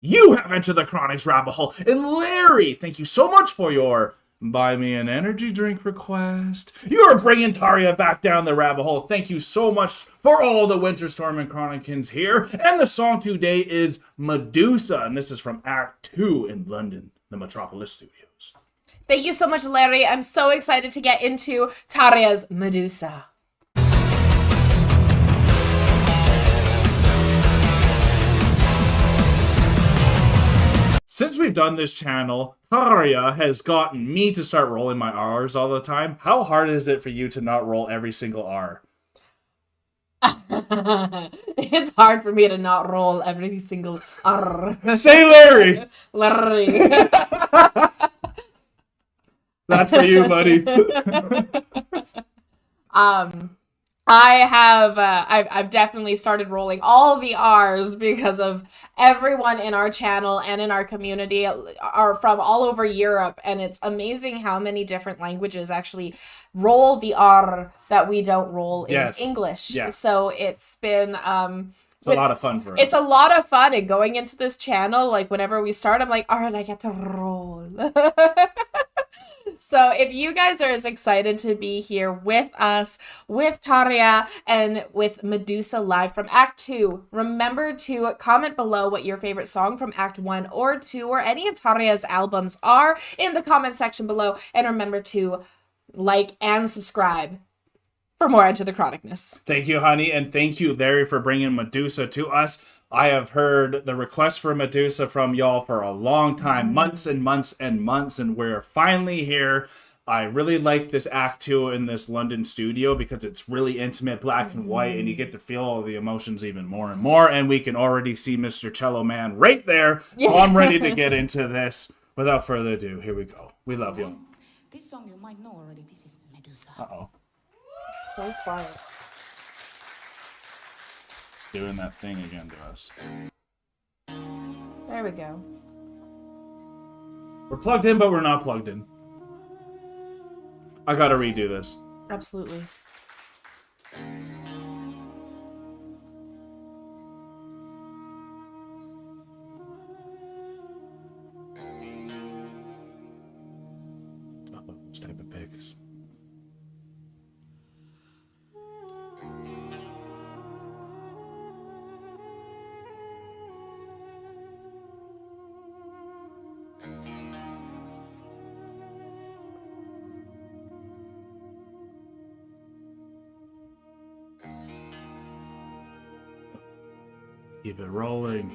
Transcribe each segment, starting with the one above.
You have entered the Chronic's rabbit hole. And Larry, thank you so much for your buy me an energy drink request. You're bringing Tarja back down the rabbit hole. Thank you so much for all the Winter Storm and Chronicans here. And the song today is Medusa, and this is from Act 2 in London, the Metropolis Studios. Thank you so much, Larry. I'm so excited to get into Tarja's Medusa. Since we've done this channel, Tarja has gotten me to start rolling my R's all the time. How hard is it for you to not roll every single R? It's hard for me to not roll every single R. Say Larry! Larry. That's for you, buddy. I've definitely started rolling all the R's because of everyone in our channel and in our community are from all over Europe, and it's amazing how many different languages actually roll the R that we don't roll in English. Yeah. So it's been it's a lot of fun for us. It's a lot of fun, and going into this channel, like whenever we start, I'm like, all right, I get to roll. So if you guys are as excited to be here with us, with Tarja, and with Medusa live from Act 2, remember to comment below what your favorite song from Act 1 or 2 or any of Tarja's albums are in the comment section below. And remember to like and subscribe for more EntertheCronicness. Thank you, honey, and thank you, Larry, for bringing Medusa to us. I have heard the request for Medusa from y'all for a long time, months and months and months, and we're finally here. I really like this Act 2 in this London studio because it's really intimate, black and white, and you get to feel all the emotions even more and more, and we can already see Mr. Cello Man right there. Yeah. So I'm ready to get into this. Without further ado, here we go. We love you. This song you might know already. This is Medusa. Uh-oh. So quiet. It's doing that thing again to us. There we go. We're plugged in, but we're not plugged in. I gotta redo this. Absolutely. Those type of pics. Keep it rolling.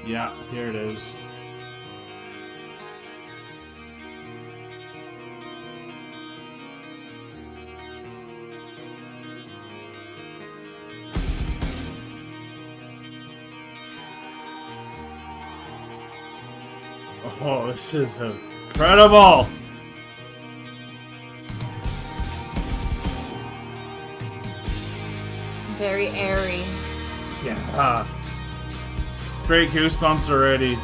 Yeah, here it is. Oh, this is incredible! Very airy. Yeah. Great goosebumps already.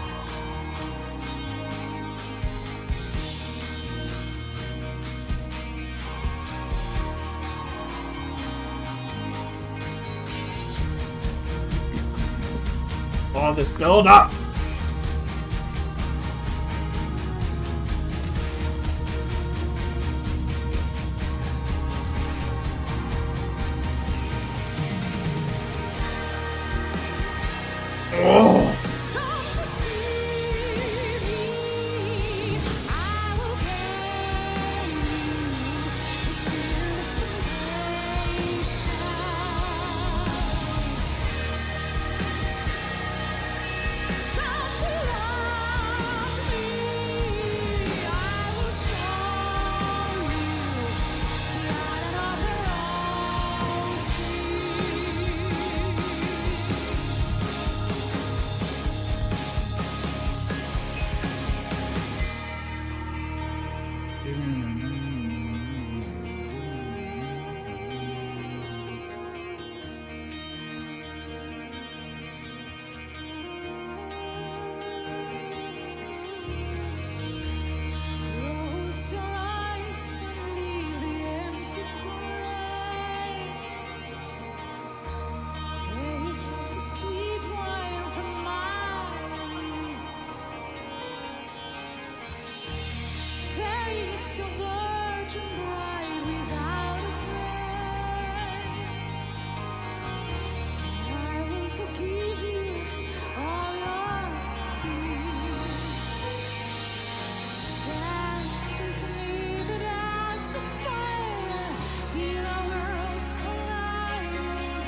All this build up. Oh. so virgin bright without a I will forgive you all your sins. Dance with me, the dance of fire. Feel our worlds colliding.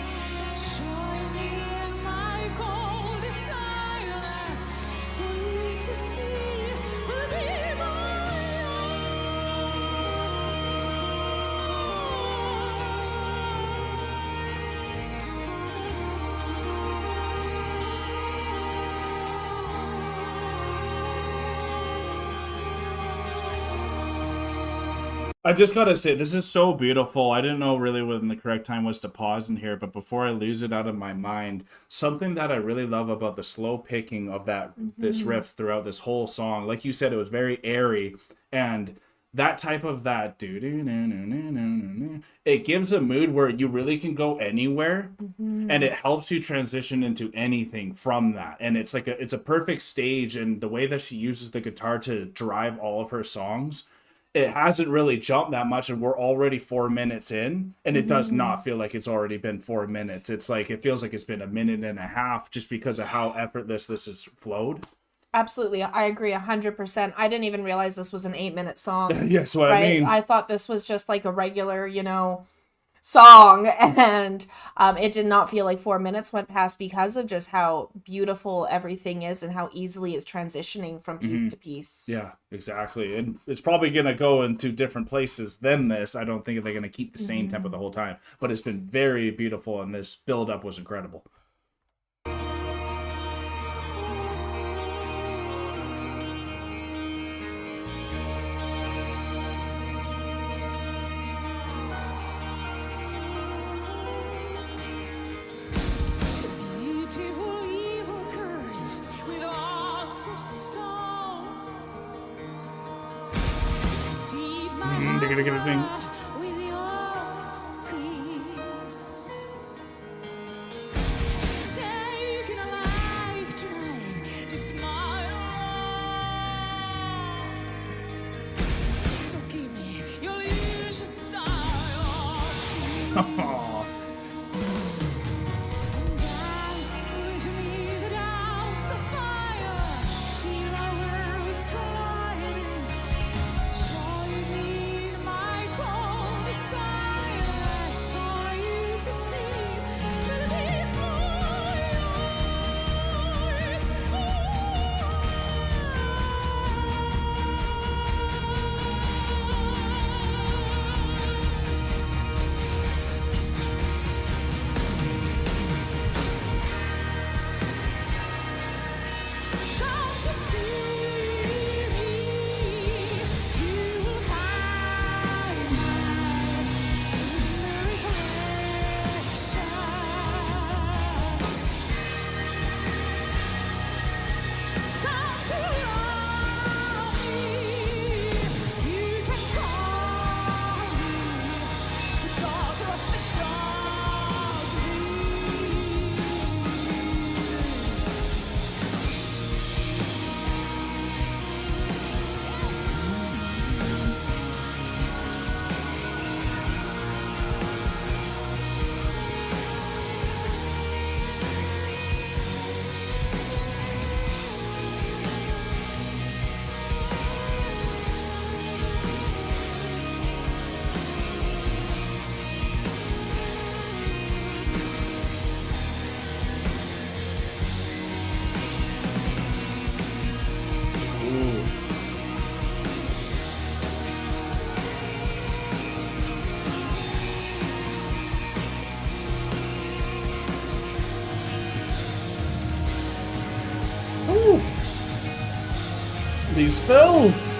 Join me in my cold desire for you to see will be I just gotta say, this is so beautiful. I didn't know really when the correct time was to pause in here, but before I lose it out of my mind, something that I really love about the slow picking of that this riff throughout this whole song, like you said, it was very airy, and that type of that it gives a mood where you really can go anywhere, and it helps you transition into anything from that. And it's like it's a perfect stage, and the way that she uses the guitar to drive all of her songs, it hasn't really jumped that much, and we're already 4 minutes in, and it does not feel like it's already been 4 minutes. It's like it feels like it's been a minute and a half just because of how effortless this has flowed. Absolutely. I agree 100%. I didn't even realize this was an 8-minute song. Yes, what right? I mean. I thought this was just like a regular, song, and it did not feel like 4 minutes went past because of just how beautiful everything is and how easily it's transitioning from piece to piece. Yeah, exactly. And it's probably going to go into different places than this. I don't think they're going to keep the same tempo the whole time, but it's been very beautiful, and this build up was incredible. beautiful evil cursed with hearts of stone. Feed my They're gonna get a thing. hunger with your peace. Taking a life tonight is my own. So give me your usual style of Aw. dance with me, the dance of fire. Feel our worlds colliding. Join me in my cold desire for you to see the before yours. Come to see me, you will find my reflection. Come to love me, you can call me the daughter of the darkness. Ooh. Ooh. These fills.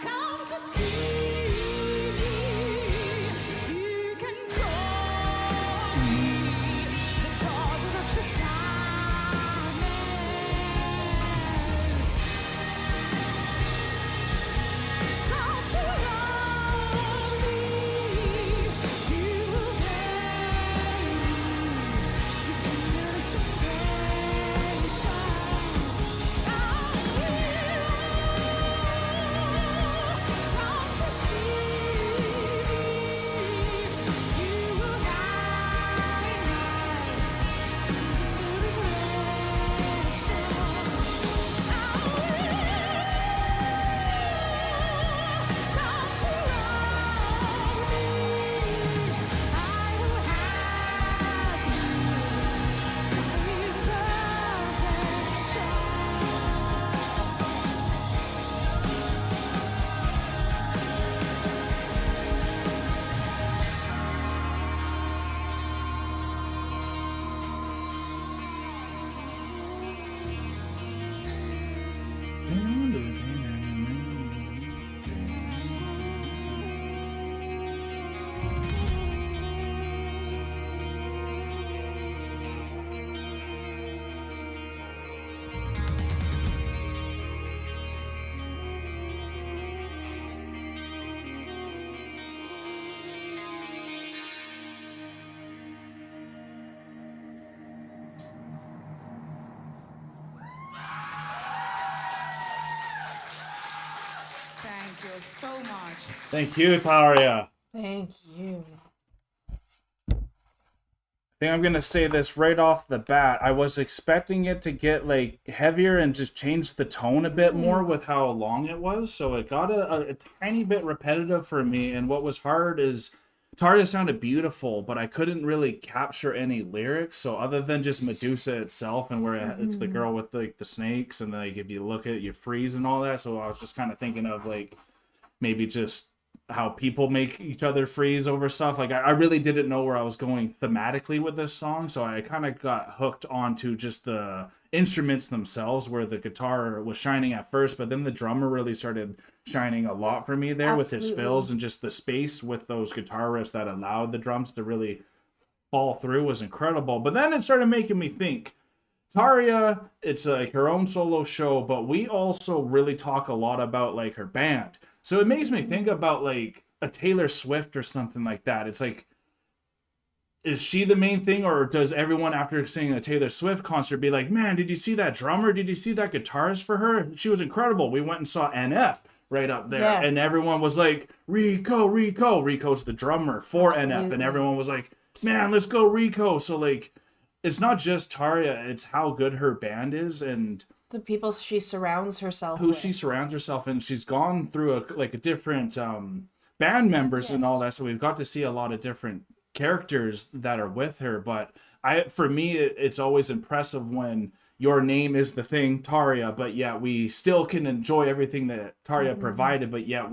Come to see me, you can call me the daughter of the darkness. Come to love me, so much. Thank you, Tarja. Thank you. I think I'm gonna say this right off the bat. I was expecting it to get like heavier and just change the tone a bit more with how long it was, so it got a tiny bit repetitive for me. And what was hard is Tarja sounded beautiful, but I couldn't really capture any lyrics. So other than just Medusa itself, and where it's the girl with like the snakes, and like if you look at it, you freeze and all that. So I was just kind of thinking of like maybe just how people make each other freeze over stuff. Like I really didn't know where I was going thematically with this song, so I kind of got hooked onto just the instruments themselves, where the guitar was shining at first, but then the drummer really started shining a lot for me there with his fills, and just the space with those guitar riffs that allowed the drums to really fall through was incredible. But then it started making me think, Tarja, it's like her own solo show, but we also really talk a lot about like her band. So it makes me think about like a Taylor Swift or something like that. It's like, is she the main thing, or does everyone after seeing a Taylor Swift concert be like, man, did you see that drummer? Did you see that guitarist for her? She was incredible. We went and saw NF right up there. Yes. And everyone was like, Rico. Rico's the drummer for NF. Absolutely. And everyone was like, man, let's go Rico. So like, it's not just Tarja, it's how good her band is and The people she surrounds herself who with. she surrounds herself in. She's gone through a different band members and all that, so we've got to see a lot of different characters that are with her. But for me, it's always impressive when your name is the thing, Tarja, but yet we still can enjoy everything that Tarja provided, but yet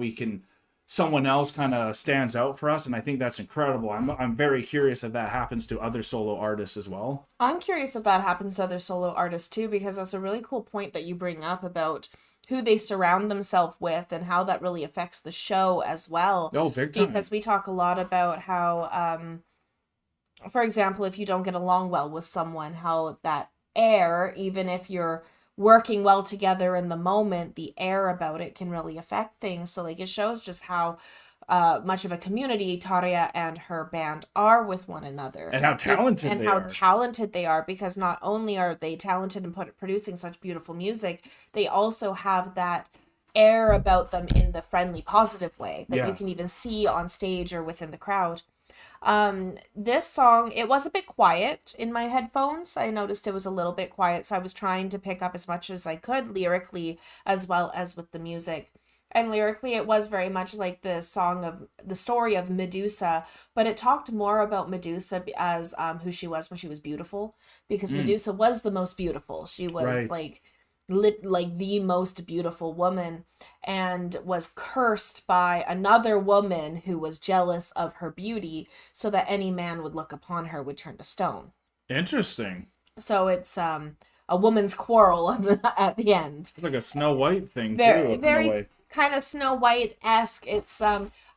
someone else kind of stands out for us, and I think that's incredible. I'm very curious if that happens to other solo artists as well. I'm curious if that happens to other solo artists too, because that's a really cool point that you bring up about who they surround themselves with and how that really affects the show as well. Oh, big time. Because we talk a lot about how, for example, if you don't get along well with someone, how that air, even if you're working well together in the moment, the air about it can really affect things. So like it shows just how much of a community Tarja and her band are with one another, And how talented and they how are. talented they are, because not only are they talented in producing such beautiful music, they also have that air about them in the friendly, positive way that you can even see on stage or within the crowd. This song, it was a bit quiet in my headphones. I noticed it was a little bit quiet, so I was trying to pick up as much as I could lyrically as well as with the music. And lyrically, it was very much like the story of Medusa, but it talked more about Medusa as who she was when she was beautiful, because Medusa was the most beautiful. She was like the most beautiful woman, and was cursed by another woman who was jealous of her beauty, so that any man would look upon her would turn to stone. Interesting. So it's a woman's quarrel at the end. It's like a Snow White thing too. Very, in a very way. kind of Snow White-esque. It's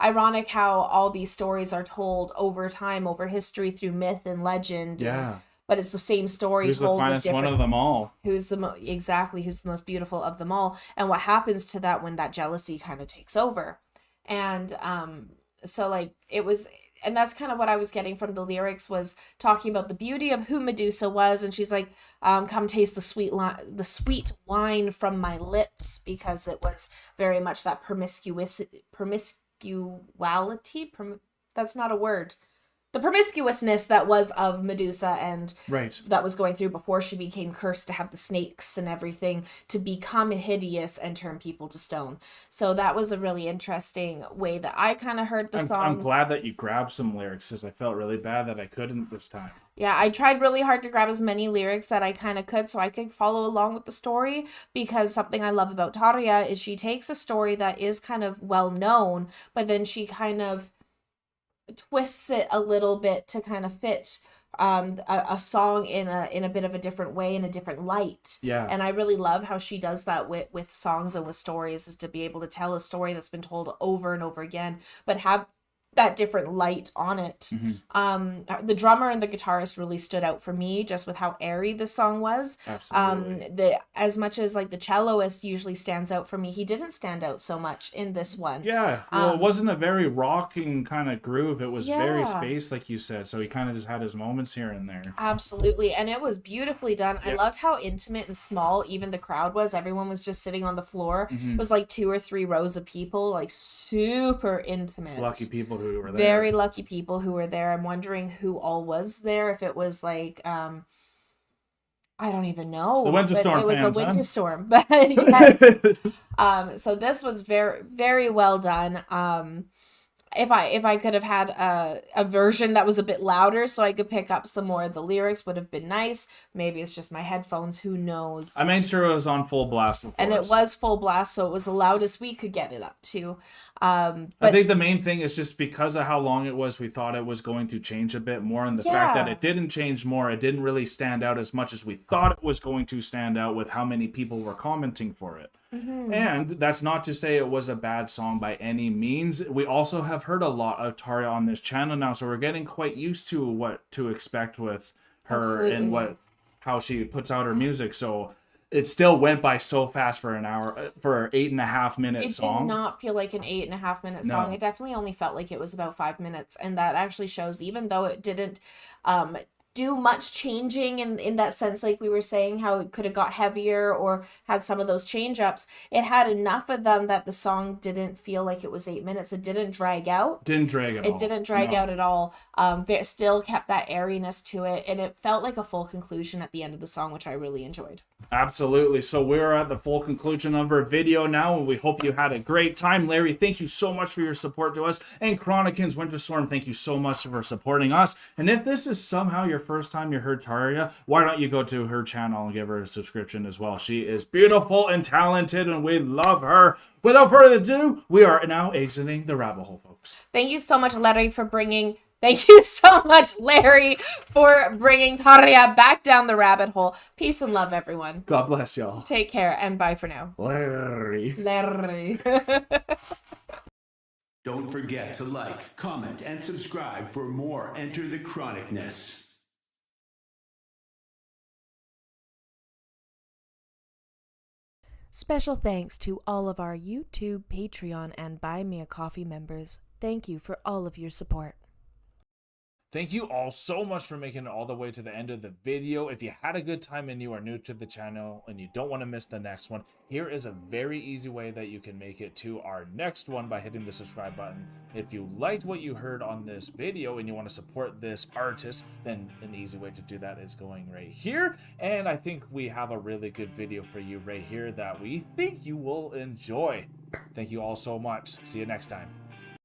ironic how all these stories are told over time, over history, through myth and legend. Yeah. But it's the same story Who's the told with finest one different. of them all? Who's the who's the most beautiful of them all, and what happens to that when that jealousy kind of takes over. And so like it was, and that's kind of what I was getting from the lyrics, was talking about the beauty of who Medusa was. And she's like, come taste the sweet wine from my lips, because it was very much that promiscuity, that's not a word, the promiscuousness that was of Medusa, and that was going through before she became cursed to have the snakes and everything, to become hideous and turn people to stone. So that was a really interesting way that I kind of heard the song. I'm glad that you grabbed some lyrics, because I felt really bad that I couldn't this time. Yeah, I tried really hard to grab as many lyrics that I kind of could so I could follow along with the story, because something I love about Tarja is she takes a story that is kind of well known, but then she kind of twists it a little bit to kind of fit a song in a bit of a different way, in a different light. Yeah. And I really love how she does that with songs and with stories, is to be able to tell a story that's been told over and over again, but have that different light on it. The drummer and the guitarist really stood out for me just with how airy the song was. Absolutely. As much as like the celloist usually stands out for me, he didn't stand out so much in this one. Yeah, well, it wasn't a very rocking kind of groove. It was very Yeah. spaced, like you said. So he kind of just had his moments here and there. Absolutely. And it was beautifully done. I Yeah. loved how intimate and small even the crowd was. Everyone was just sitting on the floor. Mm-hmm. It was like 2 or 3 rows of people, like super intimate. Lucky people who were there. Very lucky people who were there. I'm wondering who all was there. If it was like, I don't even know. the Winter but Storm it was fans, the huh? Winter Storm. But yes. So this was very, very well done. If I could have had a version that was a bit louder so I could pick up some more of the lyrics would have been nice. Maybe it's just my headphones, who knows. I made sure it was on full blast before. And it was full blast, so it was the loudest we could get it up to. I think the main thing is just because of how long it was, we thought it was going to change a bit more. And the fact that Yeah. it didn't change more, it didn't really stand out as much as we thought it was going to stand out with how many people were commenting for it. And that's not to say it was a bad song by any means. We also have heard a lot of Tarja on this channel now, so we're getting quite used to what to expect with her Absolutely. and how she puts out her music. So it still went by so fast for an hour, for an 8.5 minute It song. did not feel like an 8.5 minute No. song. It definitely only felt like it was about 5 minutes. And that actually shows, even though it didn't do much changing in that sense, like we were saying, how it could have got heavier or had some of those change ups, it had enough of them that the song didn't feel like it was 8 minutes. It didn't drag out. Didn't drag at all. It didn't drag No. out at all. It still kept that airiness to it, and it felt like a full conclusion at the end of the song, which I really enjoyed. Absolutely. So we're at the full conclusion of our video now, and we hope you had a great time. Larry, thank you so much for your support to us. And Chronicans Winter Storm, thank you so much for supporting us. And if this is somehow your first time you heard Tarja, why don't you go to her channel and give her a subscription as well? She is beautiful and talented, and we love her. Without further ado, we are now exiting the rabbit hole, folks. Thank you so much, Larry, for bringing Tarja back down the rabbit hole. Peace and love, everyone. God bless y'all. Take care, and bye for now. Larry. Larry. Don't forget to like, comment, and subscribe for more Enter the Chronicness. Special thanks to all of our YouTube, Patreon, and Buy Me a Coffee members. Thank you for all of your support. Thank you all so much for making it all the way to the end of the video. If you had a good time and you are new to the channel and you don't want to miss the next one, here is a very easy way that you can make it to our next one by hitting the subscribe button. If you liked what you heard on this video and you want to support this artist, then an easy way to do that is going right here. And I think we have a really good video for you right here that we think you will enjoy. Thank you all so much. See you next time.